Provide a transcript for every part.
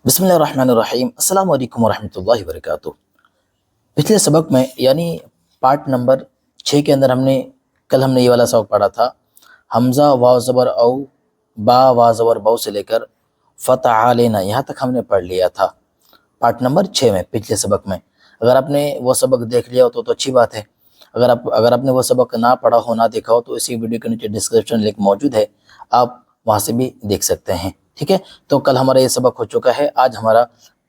بسم اللہ الرحمن الرحیم۔ السلام علیکم ورحمۃ اللہ وبرکاتہ۔ پچھلے سبق میں یعنی پارٹ نمبر 6 کے اندر کل ہم نے یہ والا سبق پڑھا تھا، حمزہ واو زبر او، با وا زبر بو سے لے کر فتعالینا یہاں تک ہم نے پڑھ لیا تھا پارٹ نمبر 6 میں، پچھلے سبق میں۔ اگر آپ نے وہ سبق دیکھ لیا ہو تو اچھی بات ہے، اگر آپ نے وہ سبق نہ پڑھا ہو نہ دیکھا ہو تو اسی ویڈیو کے نیچے ڈسکرپشن لنک موجود ہے، آپ وہاں سے بھی دیکھ سکتے ہیں، ٹھیک ہے۔ تو کل ہمارا یہ سبق ہو چکا ہے، آج ہمارا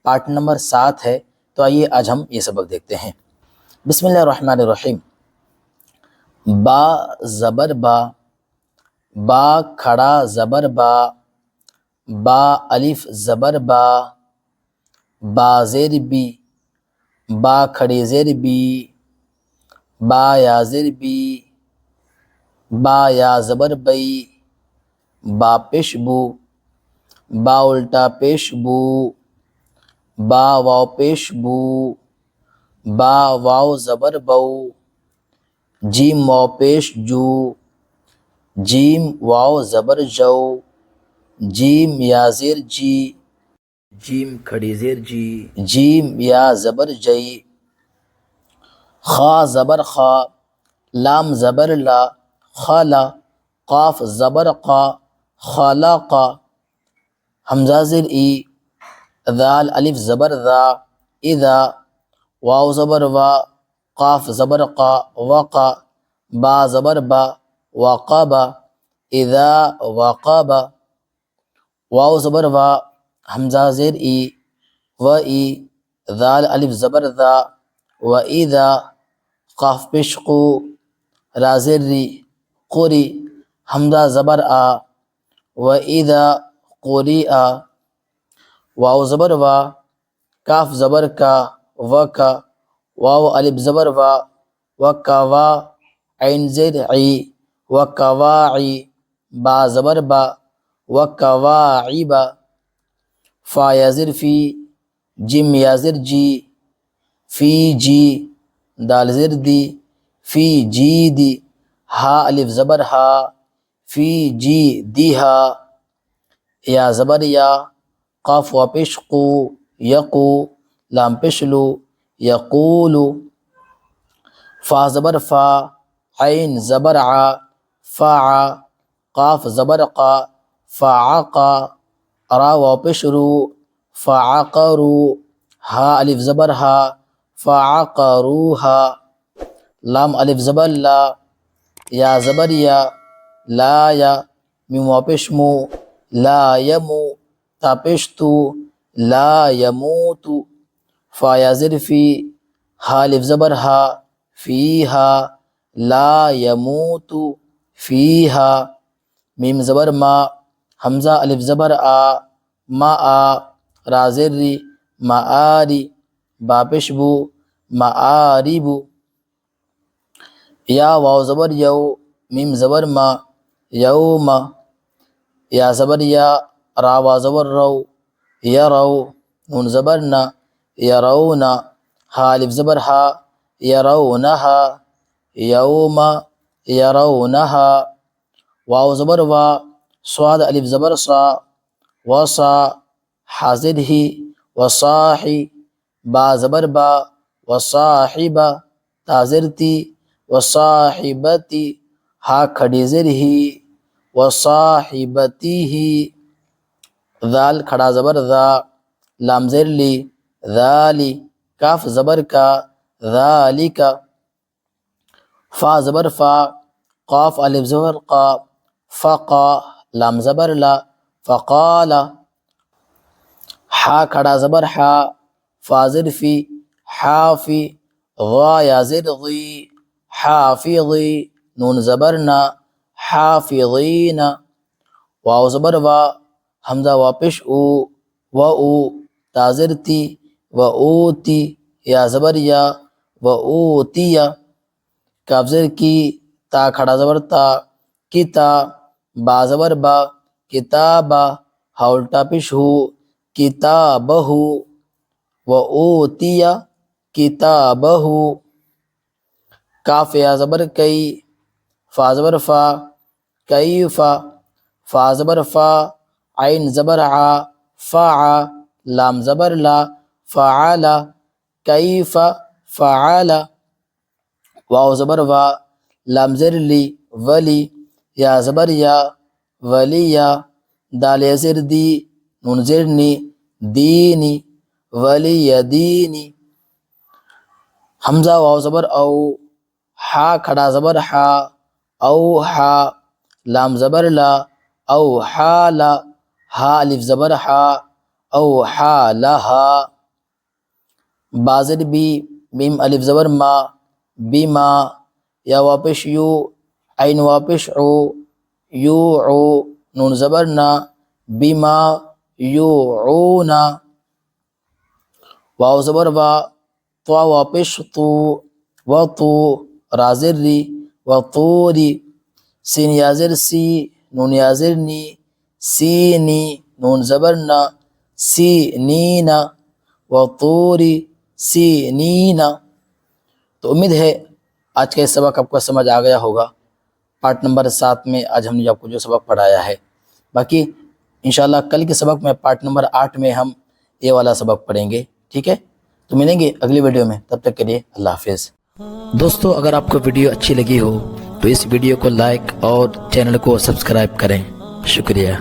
پارٹ نمبر 7 ہے، تو آئیے آج ہم یہ سبق دیکھتے ہیں۔ بسم اللہ الرحمن الرحیم۔ با زبر با، با کھڑا زبر با، با الف زبر با، با زیر بی، با کھڑی زیر بی، با یا زیر بی، با یا زبر بئی، با پیش بو، با الٹا پیش بو، با واو پیش بو، با واو زبر بو، جیم واو پیش جو، جیم واو زبر جو، جیم یا زیر جی، جیم کھڑی زیر جی، جیم یا زبر جئی، خا زبر خا، لام زبر لا، خالا، قاف زبر قا، خالقا، حمزہ زیر ای، ذال الف زبر ذا، اذا، واو زبر وا، قاف زبر قا، وقا، با زبر با، وقابا، اذا وقابا، واو زبر وا، حمزہ زیر ای، و ای، ذال الف زبر ذا، و اذا، قاف پیش قو، را زیر ری، قری، حمزہ زبر آ، و اذا قریآ، واو زبر وا، کاف زبر کا، وکا، واو الف زبر وا، وکوا، عین زیر عی، وکواعی، با زبر با، وکواعبا، فا یا زر فی، جیم یا زر جی، فی جی، دال زر دی، فی جی دی، ہا الف زبر ہا، فی جی دی ہا، یا زبر یا، قاف و پیش قو، یقو، لام پیش لو، یقولو، فا زبر فا، عین زبر ع، فاع، قاف زبر قا، فاعقا، را و پیش رو، فاعقرو، ہا الف زبر ہا، فاعقروہا، لام الف زبر لا، یا زبر یا، لا یا، میم و پیش مو، لا یمو، تا پیش تو، لا یموتو، فا یا زر فی، ہا الف زبر ہا، فیہا، لا یموتو، فیہا، میم زبر ما، حمزہ الف زبر آ، ما آ، را زر ری، معاری، با پیش بو، معاربو، یا واو زبر یو، میم زبر ما، یوم، یا زبر یا، را وا زبر رو، یرو، نون زبر نا، یرونا، ہا الف زبر ہا، یرونہا، یوم، یرونہا، واو زبر وا، صاد الف زبر صا، وصا، حاضر ہی، وصاحی، با زبر با، وصاحبہ، تازر تی، وصاحبتی، ہا کھڑی زر ہی، وصاحبتیہ، ذال کھڑا زبر ذا، لام زر لی، ذالی، کاف زبر کا، ذالکا، فا زبر فا، قاف الف زبر قا، فقا، لام زبر لا، فقالا، حا کھڑا زبر حا، فا زر فی، حافی، غا یا زر غی، حافظی، نون زبر نا، حافظین، واو زبر وا، حمزہ وا پیش او، و او، تازر تی، و اوتی، یا زبر یا، و اوتیا، کاف زر کی، تا کھڑا زبر تا، کتا، با زبر با، کتابا، ہا الٹا پیش ہو، کتابہ، و اوتیا، کتابہ، کاف یا زبر کئی، فا زبر فا، کیفا، فا زبر فا، عین زبر ع، فاع، لام زبر لا فعل کیف فعل واو زبر وا لام زر لی ولی یا زبر یا ولی یا دال زر دی نون زرنی دینی ولی دینی حمزہ واو زبر او ہا کھڑا زبر ہا او ہا لام زبر لا او حال ہا الف زبر ہا او حالہا بازر بی میم الف زبر ما بما یا واپش یو عین واپش عو یو عو نون زبر نا بما یوعون واو زبر وا تو واپش تو و تو رازر ری و طوری سین یازر سی نون یازر نی سینی نون زبر نا سینینا و طوری سینینا۔ تو امید ہے آج کا یہ سبق آپ کو سمجھ آ گیا ہوگا۔ پارٹ نمبر 7 میں آج ہم نے آپ کو جو سبق پڑھایا ہے، باقی انشاءاللہ کل کے سبق میں پارٹ نمبر 8 میں ہم یہ والا سبق پڑھیں گے، ٹھیک ہے؟ تو ملیں گے اگلی ویڈیو میں، تب تک کے لیے اللہ حافظ۔ دوستو اگر آپ کو ویڈیو اچھی لگی ہو تو اس ویڈیو کو لائک اور چینل کو سبسکرائب کریں، شکریہ۔